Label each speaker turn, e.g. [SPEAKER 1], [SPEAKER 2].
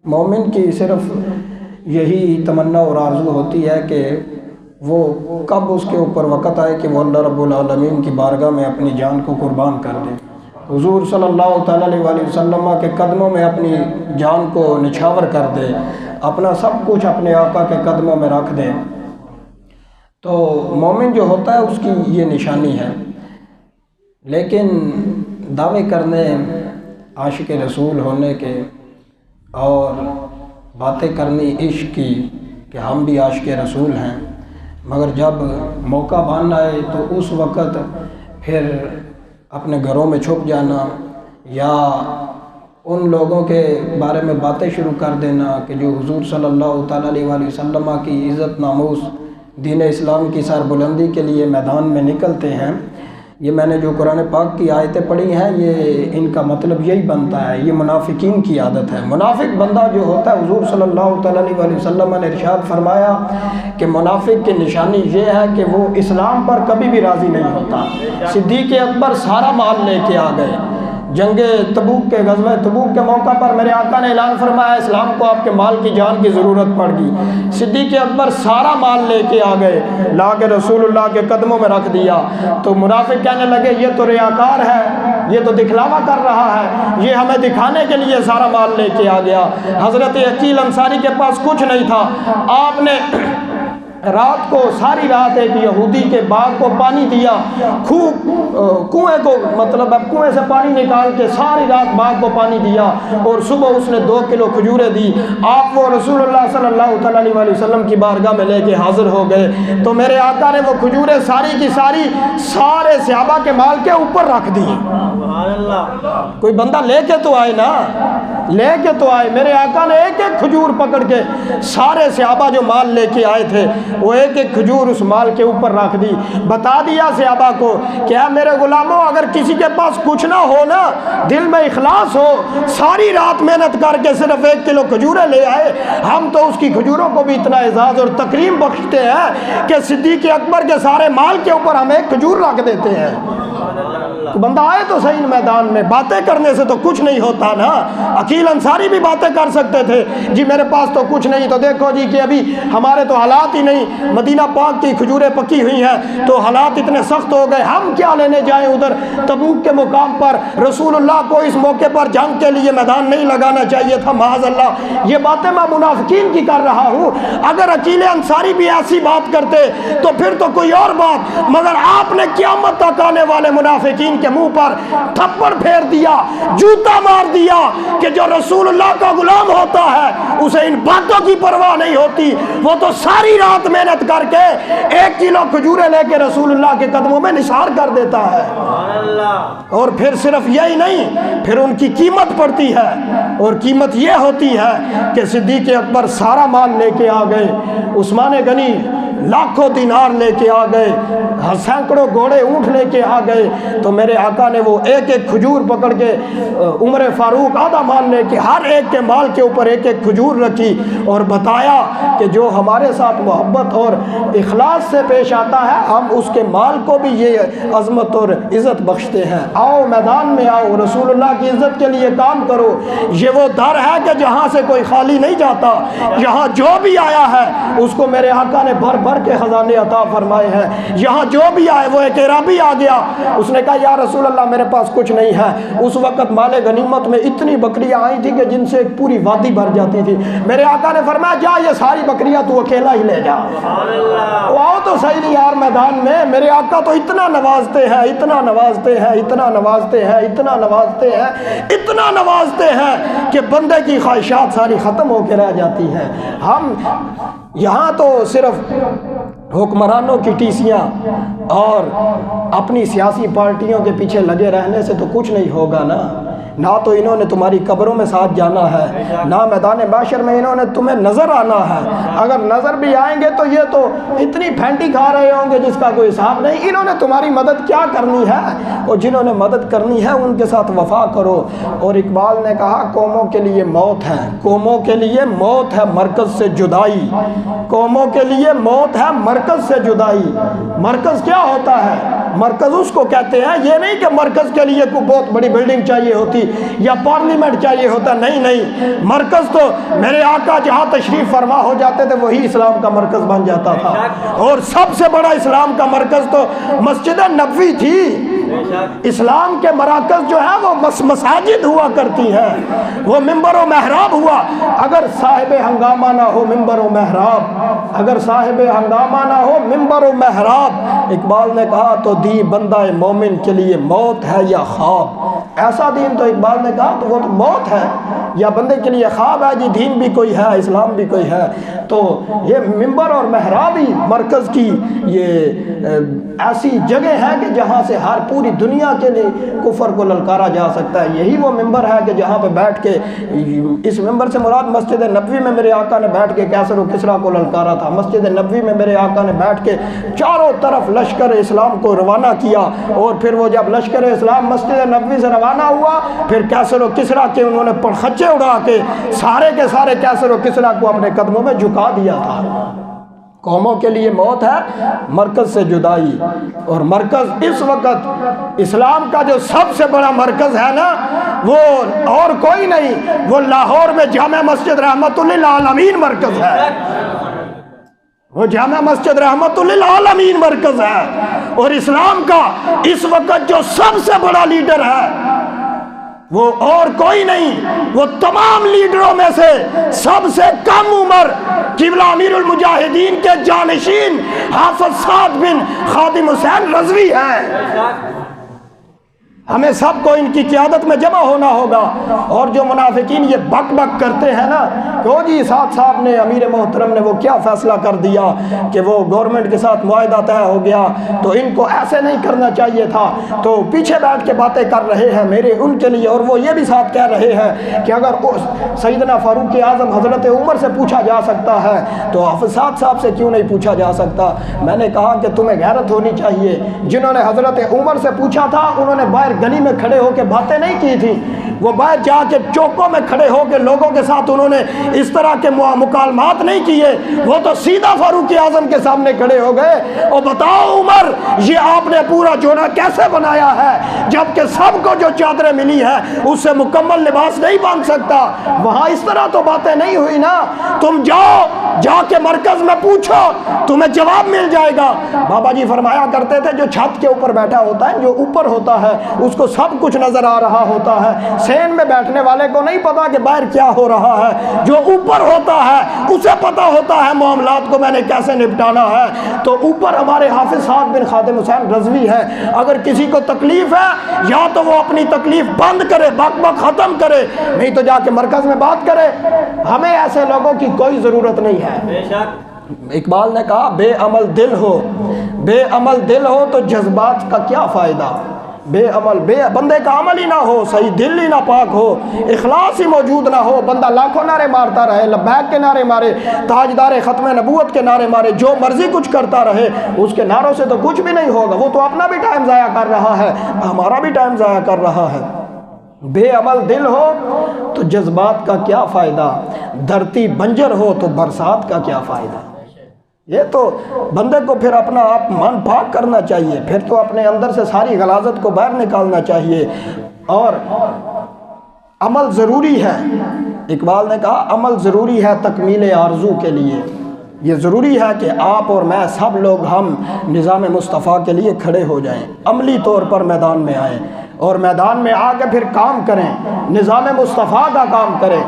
[SPEAKER 1] مومن کی صرف یہی تمنا اور آرزو ہوتی ہے کہ وہ کب اس کے اوپر وقت آئے کہ وہ اللہ رب العالمین کی بارگاہ میں اپنی جان کو قربان کر دے، حضور صلی اللہ تعالیٰ علیہ وسلم کے قدموں میں اپنی جان کو نچھاور کر دے، اپنا سب کچھ اپنے آقا کے قدموں میں رکھ دے۔ تو مومن جو ہوتا ہے اس کی یہ نشانی ہے۔ لیکن دعوے کرنے عاشق رسول ہونے کے اور باتیں کرنی عشق کی کہ ہم بھی عاشق رسول ہیں، مگر جب موقع بن آئے تو اس وقت پھر اپنے گھروں میں چھپ جانا یا ان لوگوں کے بارے میں باتیں شروع کر دینا کہ جو حضور صلی اللہ تعالیٰ علیہ وسلم کی عزت ناموس دین اسلام کی سر بلندی کے لیے میدان میں نکلتے ہیں۔ یہ میں نے جو قرآن پاک کی آیتیں پڑھی ہیں یہ ان کا مطلب یہی بنتا ہے، یہ منافقین کی عادت ہے۔ منافق بندہ جو ہوتا ہے، حضور صلی اللہ تعالیٰ علیہ وسلم نے ارشاد فرمایا کہ منافق کی نشانی یہ ہے کہ وہ اسلام پر کبھی بھی راضی نہیں ہوتا۔ صدیق اکبر سارا مال لے کے آ گئے، جنگ تبوک کے غزوہ تبوک کے موقع پر میرے آقا نے اعلان فرمایا اسلام کو آپ کے مال کی جان کی ضرورت پڑ گئی۔ صدیق اکبر سارا مال لے کے آ گئے، لا کے رسول اللہ کے قدموں میں رکھ دیا۔ تو منافق کہنے لگے یہ تو ریاکار ہے، یہ تو دکھلاوا کر رہا ہے، یہ ہمیں دکھانے کے لیے سارا مال لے کے آ گیا۔ حضرت عقیل انصاری کے پاس کچھ نہیں تھا، آپ نے رات کو ساری رات ایک یہودی کے باغ کو پانی دیا، کنویں کو مطلب اب کنویں سے پانی نکال کے ساری رات باغ کو پانی دیا، اور صبح اس نے 2 کلو کھجوریں دی۔ آپ وہ رسول اللہ صلی اللہ تعالیٰ علیہ وسلم کی بارگاہ میں لے کے حاضر ہو گئے تو میرے آقا نے وہ کھجوریں ساری کی ساری سارے صحابہ کے مال کے اوپر رکھ دی۔ کوئی بندہ لے کے تو آئے نا، لے کے تو آئے۔ میرے آقا نے ایک ایک کھجور پکڑ کے سارے صحابہ جو مال لے کے آئے تھے وہ ایک ایک کھجور اس مال کے اوپر رکھ دی۔ بتا دیا صحابہ کو کہ اے میرے غلاموں، اگر کسی کے پاس کچھ نہ ہو نا، دل میں اخلاص ہو، ساری رات محنت کر کے صرف 1 کلو کھجوریں لے آئے، ہم تو اس کی کھجوروں کو بھی اتنا اعزاز اور تکریم بخشتے ہیں کہ صدیق اکبر کے سارے مال کے اوپر ہم ایک کھجور رکھ دیتے ہیں۔ تو بندہ آئے تو صحیح میدان میں، باتیں کرنے سے تو کچھ نہیں ہوتا نا۔ عقیل انصاری بھی باتیں کر سکتے تھے، جی میرے پاس تو کچھ نہیں، تو دیکھو جی کہ ابھی ہمارے تو حالات ہی نہیں، مدینہ پاک کی کھجوریں پکی ہوئی ہیں تو حالات اتنے سخت ہو گئے، ہم کیا لینے جائیں ادھر تبوک کے مقام پر، رسول اللہ کو اس موقع پر جنگ کے لیے میدان نہیں لگانا چاہیے تھا، معاذ اللہ۔ یہ باتیں میں منافقین کی کر رہا ہوں۔ اگر عقیل انصاری بھی ایسی بات کرتے تو پھر تو کوئی اور بات، مگر آپ نے قیامت تک آنے والے منافقین کے منہ پر تھپڑ پھیر دیا، جوتا مار دیا کہ جو رسول اللہ کا غلام ہوتا ہے اسے ان باتوں کی پرواہ نہیں ہوتی، وہ تو ساری رات محنت کر کے 1 کلو کھجوریں لے کے رسول اللہ کے قدموں میں نثار کر دیتا ہے۔ اور پھر صرف یہی نہیں، پھر ان کی قیمت پڑتی ہے، اور قیمت یہ ہوتی ہے کہ صدیق اکبر سارا مال لے کے آ گئے، عثمان غنی لاکھوں دینار لے کے آ گئے، سینکڑوں گھوڑے اونٹ لے کے آ گئے، تو میرے آقا نے وہ ایک ایک کھجور پکڑ کے، عمر فاروق آدھا مال لے کے ہر ایک کے مال کے اوپر ایک ایک کھجور رکھی، اور بتایا کہ جو ہمارے ساتھ محبت اور اخلاص سے پیش آتا ہے ہم اس کے مال کو بھی یہ عظمت اور عزت بخشتے ہیں۔ آؤ میدان میں آؤ، رسول اللہ کی عزت کے لیے کام کرو۔ یہ وہ در ہے کہ جہاں سے کوئی خالی نہیں جاتا، یہاں جو بھی آیا ہے اس کو میرے آقا نے بھر بھر کے خزانے عطا فرمائے ہیں۔ یہاں جو بھی آئے، وہ ایک عربی آ گیا، اس نے کہا یا رسول اللہ میرے پاس کچھ نہیں ہے۔ اس وقت مال غنیمت میں اتنی بکریاں آئی تھی کہ جن سے ایک پوری وادی بھر جاتی تھی۔ میرے آقا نے فرمایا جا یہ ساری بکریاں تو اکیلا ہی لے جا۔ آؤ تو صحیح نہیں یار میدان میں، میرے آقا تو اتنا نوازتے ہیں، اتنا نوازتے ہیں، اتنا نوازتے ہیں، اتنا نوازتے ہیں، اتنا نوازتے ہیں کہ بندے کی خواہشات ساری ختم ہو کے رہ جاتی ہیں۔ ہم یہاں تو صرف حکمرانوں کی ٹیسیاں اور اپنی سیاسی پارٹیوں کے پیچھے لگے رہنے سے تو کچھ نہیں ہوگا نا۔ نہ تو انہوں نے تمہاری قبروں میں ساتھ جانا ہے، نہ میدان محشر میں انہوں نے تمہیں نظر آنا ہے۔ اگر نظر بھی آئیں گے تو یہ تو اتنی پھینٹی کھا رہے ہوں گے جس کا کوئی حساب نہیں۔ انہوں نے تمہاری مدد کیا کرنی ہے، اور جنہوں نے مدد کرنی ہے ان کے ساتھ وفا کرو۔ اور اقبال نے کہا قوموں کے لیے موت ہے، قوموں کے لیے موت ہے مرکز سے جدائی، قوموں کے لیے موت ہے مرکز سے جدائی۔ مرکز کیا ہوتا ہے؟ مرکز اس کو کہتے ہیں۔ یہ نہیں کہ مرکز کے لیے کوئی بہت بڑی بلڈنگ چاہیے ہوتی یا پارلیمنٹ چاہیے ہوتا، نہیں، مرکز تو میرے آقا جہاں تشریف فرما ہو جاتے تھے وہی اسلام کا مرکز بن جاتا تھا۔ اور سب سے بڑا اسلام کا مرکز تو مسجد نبوی تھی۔ اسلام کے مراکز جو ہیں وہ مساجد ہوا کرتی ہیں، وہ منبر و محراب ہوا۔ اگر صاحب ہنگامہ نہ ہو منبر و محراب، اگر صاحب ہنگامہ نہ ہو منبر و محراب، اقبال نے کہا تو دی بندہ مومن کے لیے موت ہے یا خواب۔ ایسا دین تو اقبال نے کہا تو وہ تو موت ہے یا بندے کے لیے خواب ہے، جی دین بھی کوئی ہے، اسلام بھی کوئی ہے۔ تو یہ منبر اور محراب ہی مرکز کی یہ ایسی جگہ ہے کہ جہاں سے ہر پوری دنیا کے لیے کفر کو للکارا جا سکتا ہے۔ یہی وہ منبر ہے کہ جہاں پہ بیٹھ کے، اس منبر سے مراد مسجد نبوی میں میرے آقا نے بیٹھ کے کیسر و کسریٰ کو للکارا تھا۔ مسجد نبوی میں میرے آقا نے بیٹھ کے چاروں طرف لشکر اسلام کو روانہ کیا، اور پھر وہ جب لشکر اسلام مسجد نبوی سے روانہ ہوا، پھر کیسر و کسریٰ کے انہوں نے پرخچے اڑا کے سارے کے سارے کیسر و کسریٰ کو اپنے قدموں میں جھکا دیا تھا۔ قوموں کے لیے موت ہے مرکز سے جدائی، اور مرکز اس وقت اسلام کا جو سب سے بڑا مرکز ہے نا، وہ اور کوئی نہیں، وہ لاہور میں جامع مسجد رحمت للعالمین مرکز ہے۔ وہ جامع مسجد رحمت للعالمین مرکز ہے، اور اسلام کا اس وقت جو سب سے بڑا لیڈر ہے وہ اور کوئی نہیں، وہ تمام لیڈروں میں سے سب سے کم عمر قبلہ امیر المجاہدین کے جانشین حافظ سعد بن خادم حسین رضوی ہے۔ ہمیں سب کو ان کی قیادت میں جمع ہونا ہوگا۔ اور جو منافقین یہ بک بک کرتے ہیں نا کہ وہ جی سعد صاحب نے، امیر محترم نے وہ کیا فیصلہ کر دیا کہ وہ گورنمنٹ کے ساتھ معاہدہ طے ہو گیا، تو ان کو ایسے نہیں کرنا چاہیے تھا، تو پیچھے بیٹھ کے باتیں کر رہے ہیں میرے ان کے لیے۔ اور وہ یہ بھی ساتھ کہہ رہے ہیں کہ اگر سیدنا فاروق اعظم حضرت عمر سے پوچھا جا سکتا ہے تو حافظ سعد صاحب سے کیوں نہیں پوچھا جا سکتا۔ میں نے کہا کہ تمہیں غیرت ہونی چاہیے۔ جنہوں نے حضرت عمر سے پوچھا تھا انہوں نے باہر گلی میں کھڑے ہو کے باتیں نہیں کی تھی، وہ باہر جا کے چوکوں میں کھڑے ہو کے لوگوں کے ساتھ انہوں نے اس طرح کے مکالمات نہیں کیے، وہ تو سیدھا فاروق اعظم کے سامنے کھڑے ہو گئے اور بتاؤ عمر یہ آپ نے پورا جوڑا کیسے بنایا ہے، جبکہ سب کو جو چادریں ملی ہیں اس سے مکمل لباس نہیں باندھ سکتا۔ وہاں اس طرح تو باتیں نہیں ہوئی نا، تم جاؤ جا کے مرکز میں پوچھو تمہیں جواب مل جائے گا۔ بابا جی فرمایا کرتے تھے جو چھت کے اوپر بیٹھا ہوتا ہے، جو اوپر ہوتا ہے اس کو سب کچھ نظر آ رہا ہوتا ہے، سین میں بیٹھنے والے کو نہیں پتا کہ باہر کیا ہو رہا ہے، جو اوپر ہوتا ہے اسے پتا ہوتا ہے معاملات کو میں نے کیسے نپٹانا ہے۔ تو اوپر ہمارے حافظ سعد بن خادم حسین رضوی ہے، اگر کسی کو تکلیف ہے یا تو وہ اپنی تکلیف بند کرے، بک بک ختم کرے، نہیں تو جا کے مرکز میں بات کرے۔ ہمیں ایسے لوگوں کی کوئی ضرورت نہیں ہے۔ اقبال نے کہا بے عمل دل ہو، بے عمل دل ہو تو جذبات کا کیا فائدہ، بے عمل بندے کا عمل ہی نہ ہو، صحیح دل ہی نہ پاک ہو، اخلاص ہی موجود نہ ہو، بندہ لاکھوں نعرے مارتا رہے، لبیک کے نعرے مارے، تاجدار ختم نبوت کے نعرے مارے، جو مرضی کچھ کرتا رہے، اس کے نعروں سے تو کچھ بھی نہیں ہوگا، وہ تو اپنا بھی ٹائم ضائع کر رہا ہے، ہمارا بھی ٹائم ضائع کر رہا ہے۔ بے عمل دل ہو تو جذبات کا کیا فائدہ، دھرتی بنجر ہو تو برسات کا کیا فائدہ۔ یہ تو بندے کو پھر اپنا آپ من پاک کرنا چاہیے، پھر تو اپنے اندر سے ساری غلاظت کو باہر نکالنا چاہیے، اور عمل ضروری ہے۔ اقبال نے کہا عمل ضروری ہے تکمیل آرزو کے لیے، یہ ضروری ہے کہ آپ اور میں سب لوگ ہم نظام مصطفیٰ کے لیے کھڑے ہو جائیں، عملی طور پر میدان میں آئیں اور میدان میں آ کے پھر کام کریں، نظام مصطفیٰ کا کام کریں۔